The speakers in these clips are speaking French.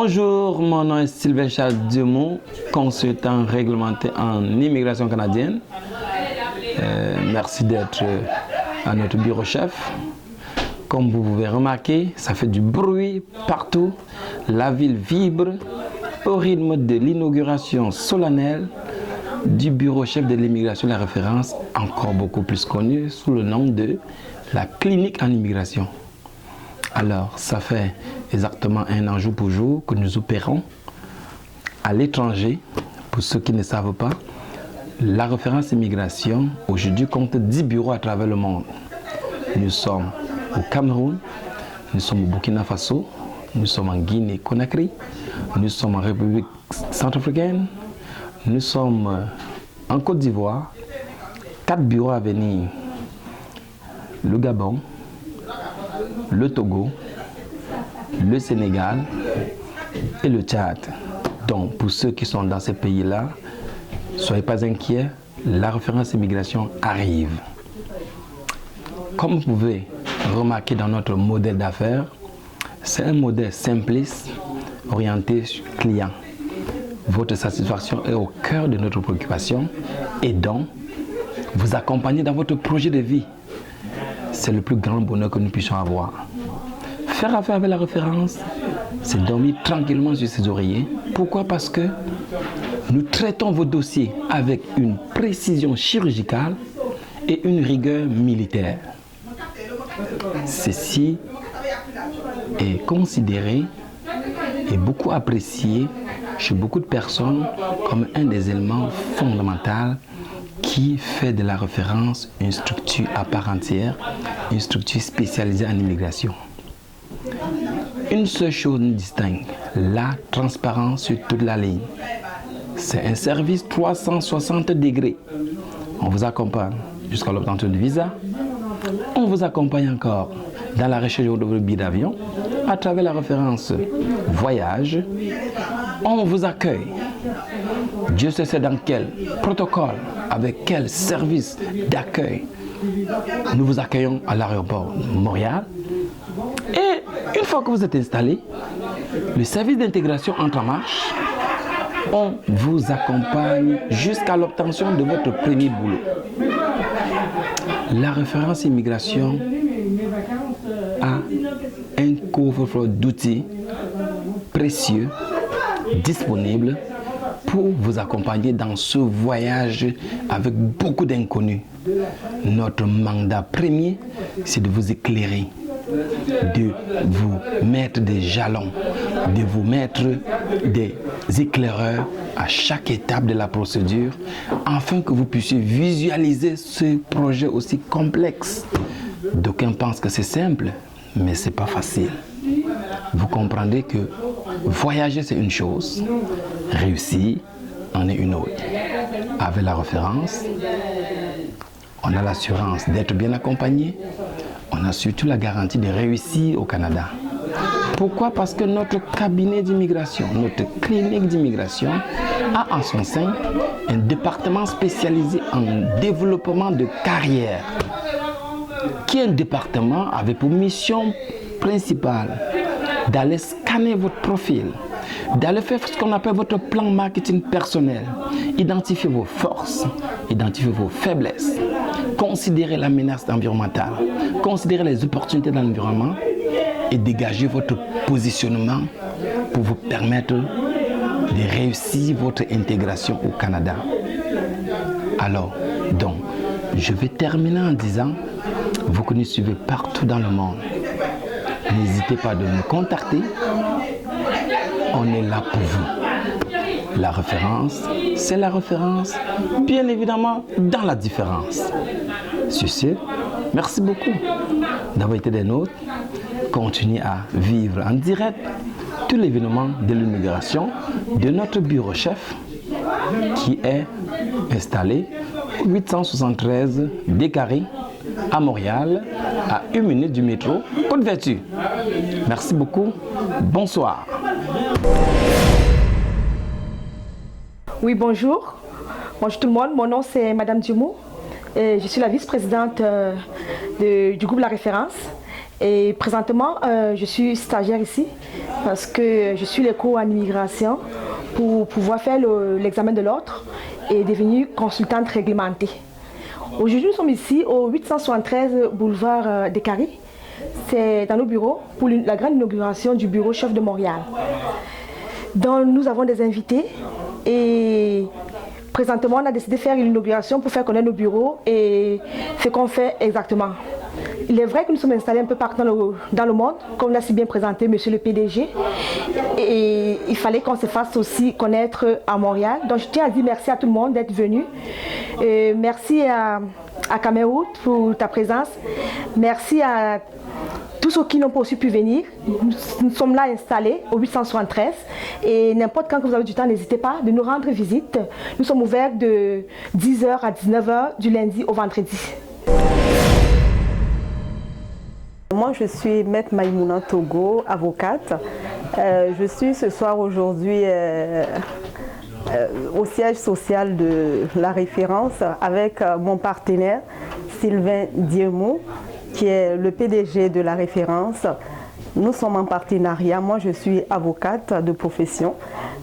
Bonjour, mon nom est Sylvain Charles Dumont, consultant réglementé en immigration canadienne. Merci d'être à notre bureau chef. Comme vous pouvez remarquer, ça fait du bruit partout. La ville vibre au rythme de l'inauguration solennelle du bureau chef de l'immigration, la référence encore beaucoup plus connue sous le nom de la clinique en immigration. Alors, ça fait exactement 1 an jour pour jour que nous opérons à l'étranger. Pour ceux qui ne savent pas, la référence immigration aujourd'hui compte 10 bureaux à travers le monde. Nous sommes au Cameroun, nous sommes au Burkina Faso, nous sommes en Guinée-Conakry, nous sommes en République centrafricaine, nous sommes en Côte d'Ivoire, 4 bureaux à venir, le Gabon, le Togo, le Sénégal et le Tchad. Donc pour ceux qui sont dans ces pays-là, soyez pas inquiets, la référence immigration arrive. Comme vous pouvez remarquer dans notre modèle d'affaires, c'est un modèle simpliste orienté sur le client. Votre satisfaction est au cœur de notre préoccupation et donc vous accompagner dans votre projet de vie. C'est le plus grand bonheur que nous puissions avoir. Faire affaire avec la référence, c'est dormir tranquillement sur ses oreillers. Pourquoi? Parce que nous traitons vos dossiers avec une précision chirurgicale et une rigueur militaire. Ceci est considéré et beaucoup apprécié chez beaucoup de personnes comme un des éléments fondamentaux qui fait de la référence une structure à part entière, une structure spécialisée en immigration. Une seule chose nous distingue, la transparence sur toute la ligne. C'est un service 360 degrés. On vous accompagne jusqu'à l'obtention du visa. On vous accompagne encore dans la recherche de votre billet d'avion à travers la référence voyage. On vous accueille. Dieu sait dans quel protocole, avec quel service d'accueil. Nous vous accueillons à l'aéroport de Montréal. Et une fois que vous êtes installé, le service d'intégration entre en marche. On vous accompagne jusqu'à l'obtention de votre premier boulot. La référence immigration a un coffre-fort d'outils précieux disponibles pour vous accompagner dans ce voyage avec beaucoup d'inconnus. Notre mandat premier, c'est de vous éclairer, de vous mettre des jalons, de vous mettre des éclaireurs à chaque étape de la procédure afin que vous puissiez visualiser ce projet aussi complexe. D'aucuns pensent que c'est simple, mais ce n'est pas facile. Vous comprendrez que voyager c'est une chose, réussir en est une autre. Avec la référence, on a l'assurance d'être bien accompagné, on a surtout la garantie de réussir au Canada. Pourquoi? Parce que notre cabinet d'immigration, notre clinique d'immigration a en son sein un département spécialisé en développement de carrière, qui est un département avec pour mission principale d'aller scanner votre profil, d'aller faire ce qu'on appelle votre plan marketing personnel, identifier vos forces, identifier vos faiblesses, considérer la menace environnementale, considérer les opportunités dans l'environnement et dégager votre positionnement pour vous permettre de réussir votre intégration au Canada. Alors, donc, je vais terminer en disant, vous que nous suivez partout dans le monde, n'hésitez pas de nous contacter. On est là pour vous. La référence, c'est la référence, bien évidemment, dans la différence. Sur ce, merci beaucoup d'avoir été des nôtres. Continuez à vivre en direct tout l'événement de l'immigration de notre bureau chef qui est installé au 873 des Carrés à Montréal, à 1 minute du métro Côte-Vertu. Merci beaucoup. Bonsoir. Oui, bonjour. Bonjour tout le monde. Mon nom c'est Madame Dumont. Je suis la vice-présidente du groupe La Référence. Et présentement, je suis stagiaire ici parce que je suis les cours en immigration pour pouvoir faire l'examen de l'ordre et devenir consultante réglementée. Aujourd'hui, nous sommes ici au 873 boulevard des Caries. C'est dans nos bureaux pour la grande inauguration du bureau chef de Montréal. Donc, nous avons des invités et présentement, on a décidé de faire une inauguration pour faire connaître nos bureaux et ce qu'on fait exactement. Il est vrai que nous sommes installés un peu partout dans le monde, comme l'a si bien présenté monsieur le PDG. Et il fallait qu'on se fasse aussi connaître à Montréal. Donc je tiens à dire merci à tout le monde d'être venu. Merci à Cameroun pour ta présence. Merci à tous ceux qui n'ont pas aussi pu venir. Nous sommes là installés au 873 et n'importe quand que vous avez du temps, n'hésitez pas de nous rendre visite. Nous sommes ouverts de 10h à 19h du lundi au vendredi. Moi, je suis Maître Maïmouna Togo, avocate. Je suis ce soir aujourd'hui au siège social de la référence avec mon partenaire Sylvain Diemou, qui est le PDG de la référence. Nous sommes en partenariat. Moi, je suis avocate de profession.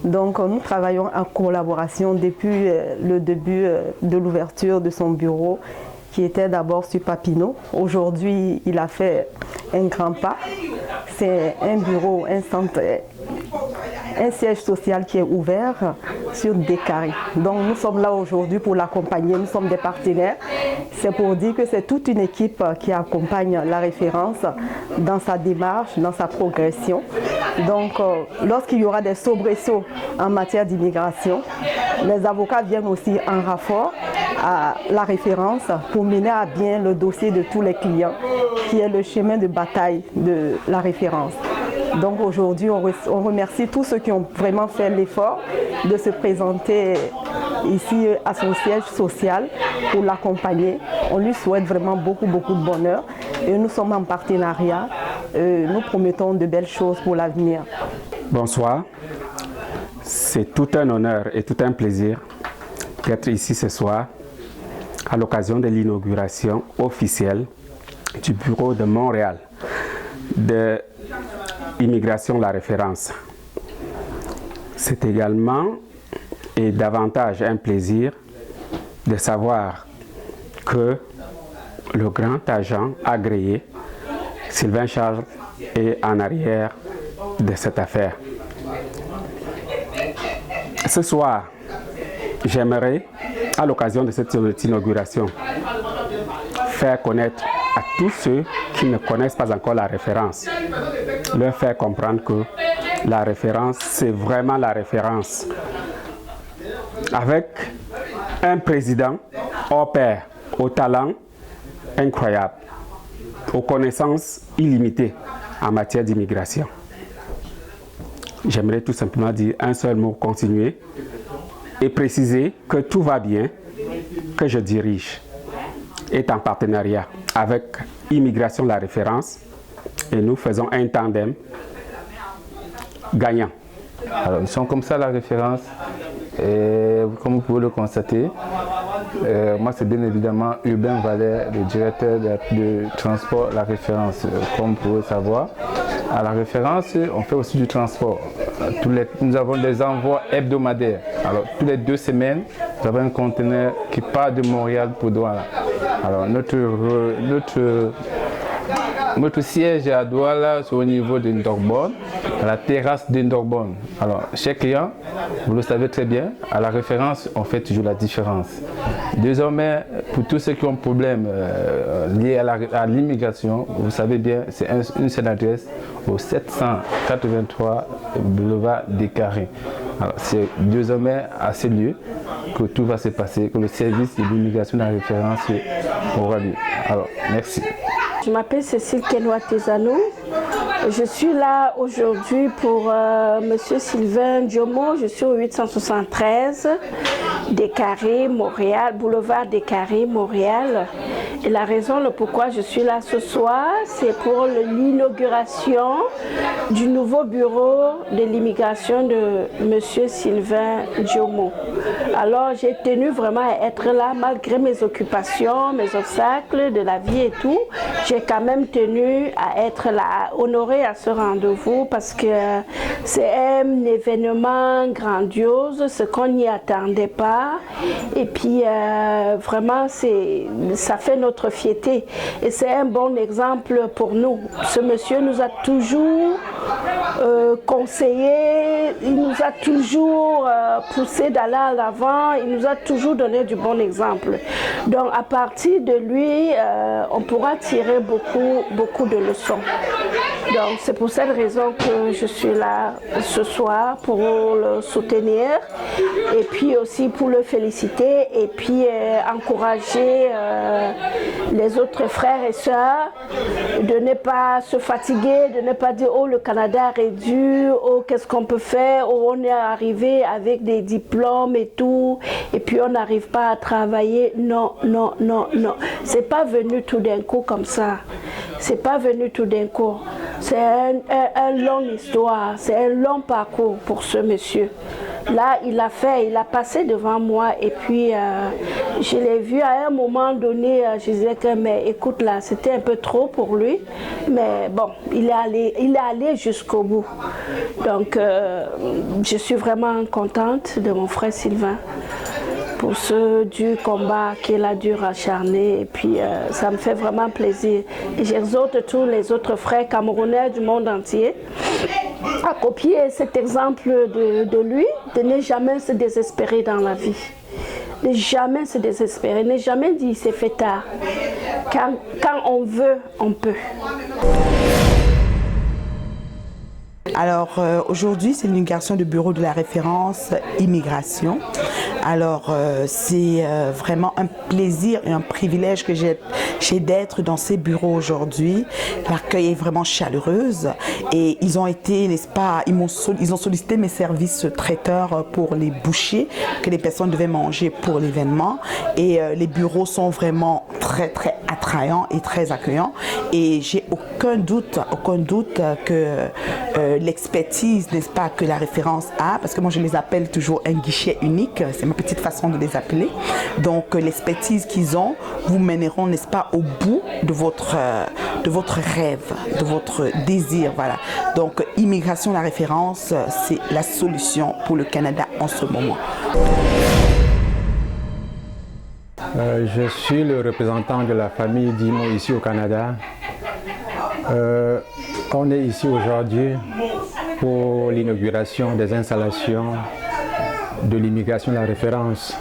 Donc, nous travaillons en collaboration depuis le début de l'ouverture de son bureau, qui était d'abord sur Papineau. Aujourd'hui, il a fait un grand pas. C'est un bureau, un centre, un siège social qui est ouvert sur des Caries. Donc nous sommes là aujourd'hui pour l'accompagner, nous sommes des partenaires. C'est pour dire que c'est toute une équipe qui accompagne la référence dans sa démarche, dans sa progression. Donc lorsqu'il y aura des soubresauts en matière d'immigration, les avocats viennent aussi en renfort à la référence pour mener à bien le dossier de tous les clients, qui est le chemin de bataille de la référence. Donc aujourd'hui, on remercie tous ceux qui ont vraiment fait l'effort de se présenter ici à son siège social pour l'accompagner. On lui souhaite vraiment beaucoup de bonheur et nous sommes en partenariat. Nous promettons de belles choses pour l'avenir. Bonsoir, c'est tout un honneur et tout un plaisir d'être ici ce soir à l'occasion de l'inauguration officielle du bureau de Montréal de Immigration La Référence. C'est également et davantage un plaisir de savoir que le grand agent agréé, Sylvain Charles, est en arrière de cette affaire. Ce soir, j'aimerais, à l'occasion de cette inauguration, faire connaître à tous ceux qui ne connaissent pas encore la référence, leur faire comprendre que la référence, c'est vraiment la référence. Avec un président hors pair, au talent incroyable, aux connaissances illimitées en matière d'immigration. J'aimerais tout simplement dire un seul mot, continuer, et préciser que tout va bien, que je dirige, est en partenariat avec Immigration La Référence et nous faisons un tandem gagnant. Alors, nous sommes comme ça La Référence et comme vous pouvez le constater, moi c'est bien évidemment Urbain Valère, le directeur de transport La Référence. Comme vous pouvez savoir, à La Référence, on fait aussi du transport. Nous avons des envois hebdomadaires. Alors, tous les 2 semaines, nous avons un conteneur qui part de Montréal pour Douala. Alors, notre siège à Douala, c'est au niveau de Ndorborn, à la terrasse de Ndorborn. Alors, chers clients, vous le savez très bien, à La Référence, on fait toujours la différence. Désormais, pour tous ceux qui ont problème liés à l'immigration, vous savez bien, c'est une seule adresse au 783 boulevard des Caries. Alors, c'est désormais à ce lieu que tout va se passer, que le service de l'immigration de La Référence aura lieu. Alors, merci. Je m'appelle Cécile Kenwa Tezano. Je suis là aujourd'hui pour Monsieur Sylvain Diomo. Je suis au 873 des Carrés, Montréal, boulevard des Carrés, Montréal. Et la raison pourquoi je suis là ce soir, c'est pour l'inauguration du nouveau bureau de l'immigration de Monsieur Sylvain Diomo. Alors j'ai tenu vraiment à être là malgré mes occupations, mes obstacles de la vie et tout. J'ai quand même tenu à être là, honorée à ce rendez-vous parce que c'est un événement grandiose, ce qu'on n'y attendait pas. Et puis vraiment ça fait notre fierté et c'est un bon exemple pour nous. Ce monsieur nous a toujours conseillé, il nous a toujours poussé d'aller à l'avant, il nous a toujours donné du bon exemple. Donc à partir de lui, on pourra tirer beaucoup de leçons. Donc c'est pour cette raison que je suis là ce soir pour le soutenir et puis aussi pour le féliciter et puis encourager les autres frères et sœurs de ne pas se fatiguer, de ne pas dire oh le Canada est dur, oh qu'est-ce qu'on peut faire, oh on est arrivé avec des diplômes et tout et puis on n'arrive pas à travailler. Non, non, non, non. C'est pas venu tout d'un coup comme ça. C'est pas venu tout d'un coup. C'est une longue histoire, c'est un long parcours pour ce monsieur. Là, il a passé devant moi et puis je l'ai vu à un moment donné, je disais que mais écoute là, c'était un peu trop pour lui, mais bon, il est allé jusqu'au bout. Donc, je suis vraiment contente de mon frère Sylvain pour ce dur combat qu'il a dû acharner et puis ça me fait vraiment plaisir. Et j'exhorte tous les autres frères camerounais du monde entier à copier cet exemple de lui, de ne jamais se désespérer dans la vie. Ne jamais se désespérer, ne jamais dire c'est fait tard. Quand on veut, on peut. Alors aujourd'hui, c'est l'inauguration du bureau de la référence immigration. Alors c'est vraiment un plaisir et un privilège que j'ai d'être dans ces bureaux aujourd'hui. L'accueil est vraiment chaleureuse et ils ont été, n'est-ce pas, ils ont sollicité mes services traiteurs pour les bouchées que les personnes devaient manger pour l'événement et les bureaux sont vraiment très attrayants et très accueillants et j'ai aucun doute que l'expertise, n'est-ce pas, que la référence a, parce que moi je les appelle toujours un guichet unique, c'est ma petite façon de les appeler. Donc l'expertise qu'ils ont vous mèneront, n'est-ce pas, au bout de votre rêve, de votre désir, voilà. Donc immigration, la référence, c'est la solution pour le Canada en ce moment. Je suis le représentant de la famille Dimo ici au Canada. On est ici aujourd'hui pour l'inauguration des installations de l'immigration de la référence.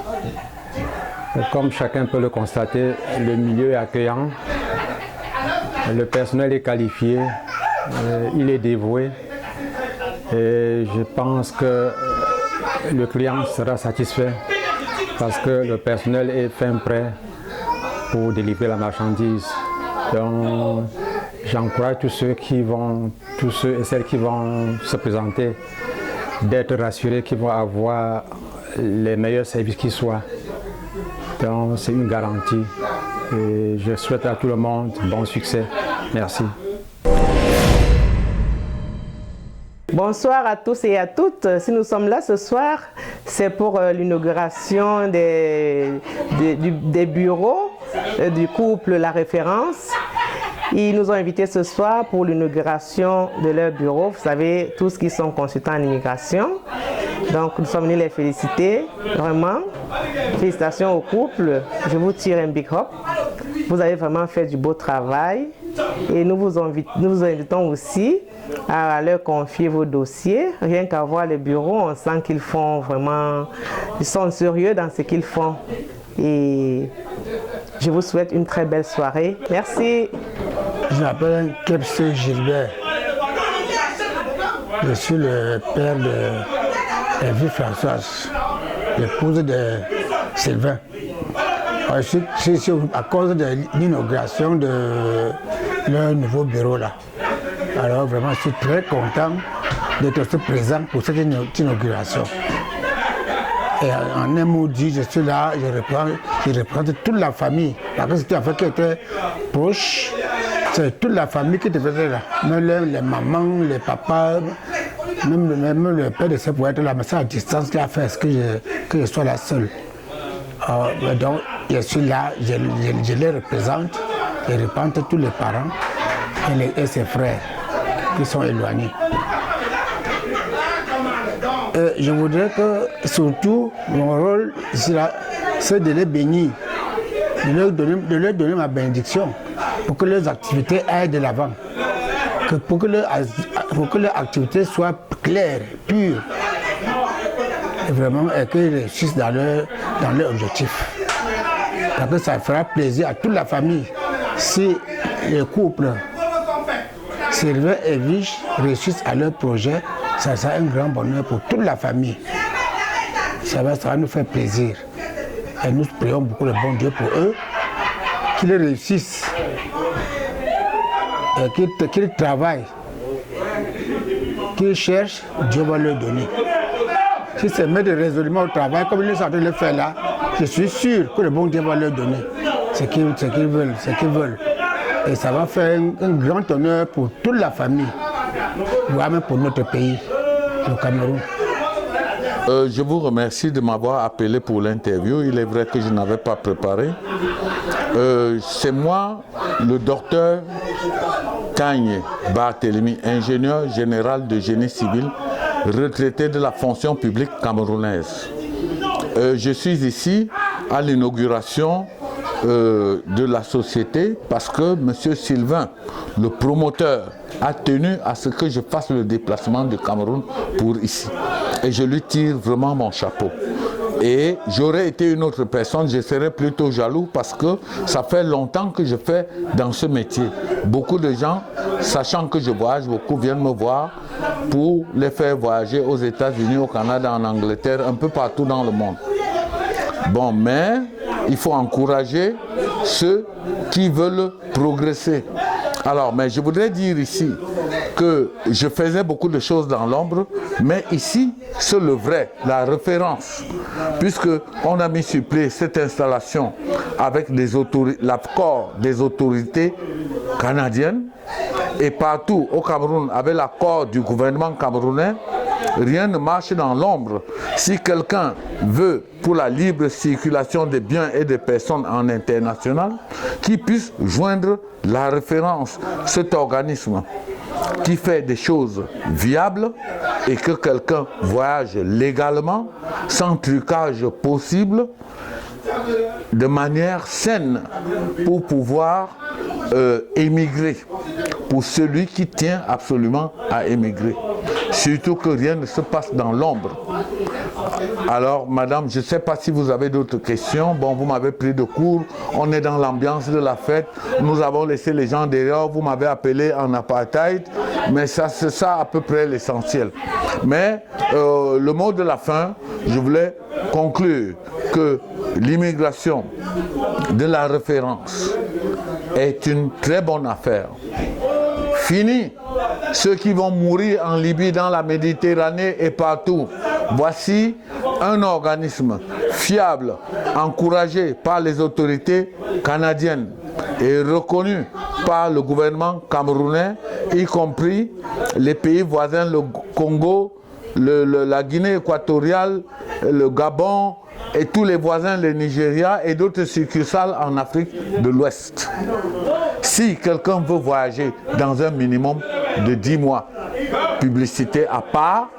Comme chacun peut le constater, le milieu est accueillant, le personnel est qualifié, il est dévoué et je pense que le client sera satisfait parce que le personnel est fin prêt pour délivrer la marchandise. Donc, j'encourage tous ceux et celles qui vont se présenter d'être rassurés qu'ils vont avoir les meilleurs services qui soient. Donc c'est une garantie et je souhaite à tout le monde bon succès. Merci. Bonsoir à tous et à toutes. Si nous sommes là ce soir, c'est pour l'inauguration des bureaux du couple La Référence. Ils nous ont invités ce soir pour l'inauguration de leur bureau. Vous savez, tous qui sont consultants en immigration. Donc, nous sommes venus les féliciter, vraiment. Félicitations au couple. Je vous tire un big hop. Vous avez vraiment fait du beau travail. Et nous vous invitons aussi à leur confier vos dossiers. Rien qu'à voir le bureau, on sent qu'ils font vraiment... Ils sont sérieux dans ce qu'ils font. Et je vous souhaite une très belle soirée. Merci. Je m'appelle Kepse Gilbert. Je suis le père de Evie Françoise, l'épouse de Sylvain. Je suis ici à cause de l'inauguration de leur nouveau bureau là. Alors vraiment, je suis très content d'être aussi présent pour cette inauguration. Et en un mot dit, je suis là, je représente toute la famille. Parce que c'était une affaire qui était proche, c'est toute la famille qui était là. Même les mamans, les papas, même le père de ce pour être là, mais c'est à distance qui a fait que je sois la seule. Donc, je suis là, je les représente, je représente tous les parents et ses frères qui sont éloignés. Je voudrais que, surtout, mon rôle ici, c'est de les bénir, de leur donner ma bénédiction pour que leurs activités aillent de l'avant, pour que leurs activités soient claires, pures, et vraiment qu'ils réussissent dans leur objectif. Parce que ça fera plaisir à toute la famille si les couples Sylvain et Vich réussissent à leur projet. Ça sera un grand bonheur pour toute la famille. Ça va nous faire plaisir. Et nous prions beaucoup le bon Dieu pour eux, qu'ils réussissent, qu'ils travaillent, qu'ils cherchent, Dieu va leur donner. Si c'est mettre résolument au travail, comme ils sont en train de le faire là, je suis sûr que le bon Dieu va leur donner ce qu'ils veulent. Et ça va faire un grand honneur pour toute la famille, voire même pour notre pays, le Cameroun. Je vous remercie de m'avoir appelé pour l'interview. Il est vrai que je n'avais pas préparé. C'est moi, le docteur Kagne Barthélemy, ingénieur général de génie civil, retraité de la fonction publique camerounaise. Je suis ici à l'inauguration de la société parce que M. Sylvain, le promoteur, a tenu à ce que je fasse le déplacement du Cameroun pour ici. Et je lui tire vraiment mon chapeau. Et j'aurais été une autre personne, je serais plutôt jaloux parce que ça fait longtemps que je fais dans ce métier. Beaucoup de gens, sachant que je voyage, beaucoup viennent me voir pour les faire voyager aux États-Unis, au Canada, en Angleterre, un peu partout dans le monde. Bon, mais il faut encourager ceux qui veulent progresser. Alors, mais je voudrais dire ici que je faisais beaucoup de choses dans l'ombre, mais ici, c'est le vrai, la référence, puisque on a mis sur pied cette installation avec l'accord des autorités canadiennes et partout au Cameroun, avec l'accord du gouvernement camerounais. Rien ne marche dans l'ombre. Si quelqu'un veut, pour la libre circulation des biens et des personnes en international, qu'il puisse joindre la référence, cet organisme qui fait des choses viables et que quelqu'un voyage légalement, sans trucage possible, de manière saine, pour pouvoir émigrer, pour celui qui tient absolument à émigrer. Surtout que rien ne se passe dans l'ombre. Alors, madame, je ne sais pas si vous avez d'autres questions. Bon, vous m'avez pris de court. On est dans l'ambiance de la fête. Nous avons laissé les gens dehors. Vous m'avez appelé en apartheid. Mais ça, c'est ça à peu près l'essentiel. Mais le mot de la fin, je voulais conclure que l'immigration de la référence est une très bonne affaire. Fini ceux qui vont mourir en Libye, dans la Méditerranée et partout. Voici un organisme fiable, encouragé par les autorités canadiennes et reconnu par le gouvernement camerounais, y compris les pays voisins, le Congo, la Guinée équatoriale, le Gabon et tous les voisins, le Nigeria et d'autres succursales en Afrique de l'Ouest. Si quelqu'un veut voyager dans un minimum de 10 mois, publicité à part,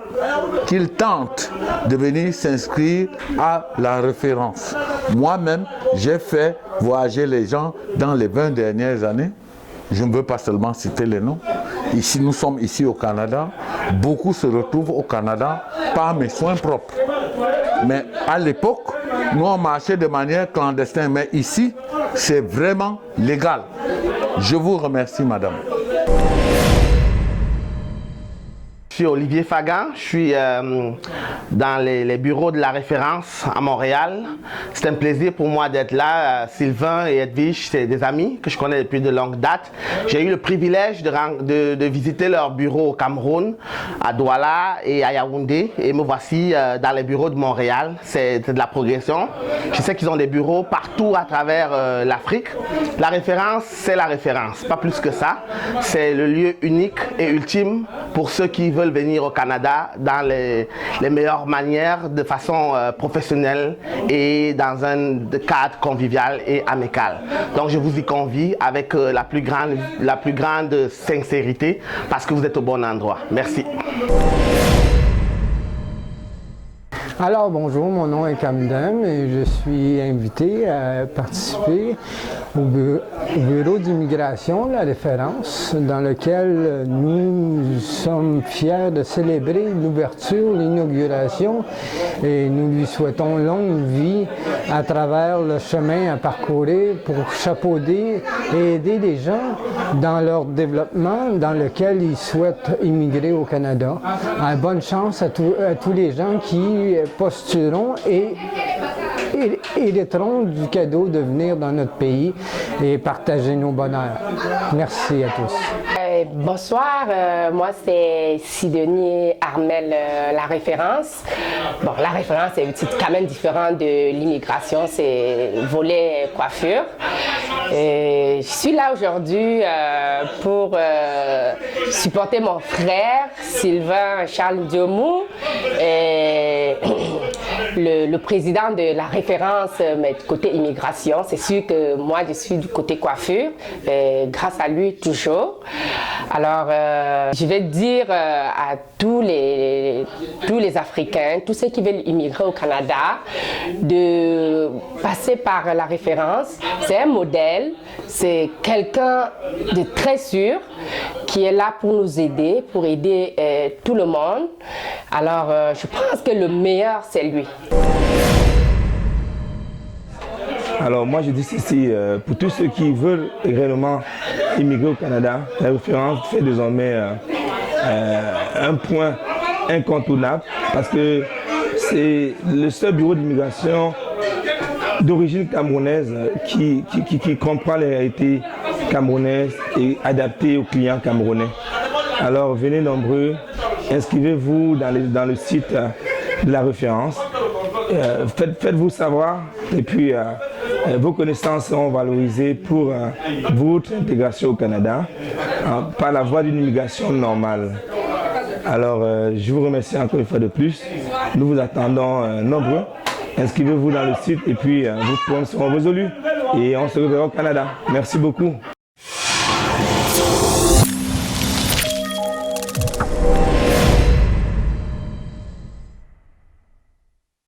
qu'il tente de venir s'inscrire à la référence. Moi-même, j'ai fait voyager les gens dans les 20 dernières années. Je ne veux pas seulement citer les noms. Ici, nous sommes ici au Canada. Beaucoup se retrouvent au Canada par mes soins propres. Mais à l'époque, nous on marchait de manière clandestine. Mais ici, c'est vraiment légal. Je vous remercie, madame. Je suis Olivier Fagan, je suis dans les bureaux de la référence à Montréal. C'est un plaisir pour moi d'être là. Sylvain et Edwige, c'est des amis que je connais depuis de longue date. J'ai eu le privilège de visiter leur bureau au Cameroun, à Douala et à Yaoundé. Et me voici dans les bureaux de Montréal. C'est de la progression. Je sais qu'ils ont des bureaux partout à travers l'Afrique. La référence, c'est la référence, pas plus que ça. C'est le lieu unique et ultime pour ceux qui veulent venir au Canada dans les meilleures manières, de façon professionnelle et dans un cadre convivial et amical. Donc je vous y convie avec la plus grande sincérité parce que vous êtes au bon endroit. Merci. Alors bonjour, mon nom est Kamdem et je suis invité à participer au bureau d'immigration, la référence, dans lequel nous sommes fiers de célébrer l'ouverture, l'inauguration et nous lui souhaitons longue vie à travers le chemin à parcourir pour chapeauter et aider les gens dans leur développement dans lequel ils souhaitent immigrer au Canada. Bonne chance à tous les gens qui postuleront et hériteront du cadeau de venir dans notre pays et partager nos bonheurs. Merci à tous. Bonsoir, moi c'est Sidonie Armel, la référence. Bon, la référence est quand même différent de l'immigration, c'est volet coiffure. Je suis là aujourd'hui pour supporter mon frère Sylvain Charles Diomou, le président de la référence, mais du côté immigration. C'est sûr que moi je suis du côté coiffure, grâce à lui toujours. Alors, je vais dire à tous les Africains, tous ceux qui veulent immigrer au Canada, de passer par la référence. C'est un modèle, c'est quelqu'un de très sûr qui est là pour nous aider, pour aider tout le monde. Alors, je pense que le meilleur, c'est lui. Alors moi je dis ceci, pour tous ceux qui veulent réellement immigrer au Canada, la référence fait désormais un point incontournable parce que c'est le seul bureau d'immigration d'origine camerounaise qui comprend les réalités camerounaises et adapté aux clients camerounais. Alors venez nombreux, inscrivez-vous dans le site de la référence, faites-vous savoir et puis vos connaissances seront valorisées pour votre intégration au Canada par la voie d'une immigration normale. Alors, je vous remercie encore une fois de plus. Nous vous attendons nombreux. Inscrivez-vous dans le site et puis vos problèmes seront résolus. Et on se reverra au Canada. Merci beaucoup.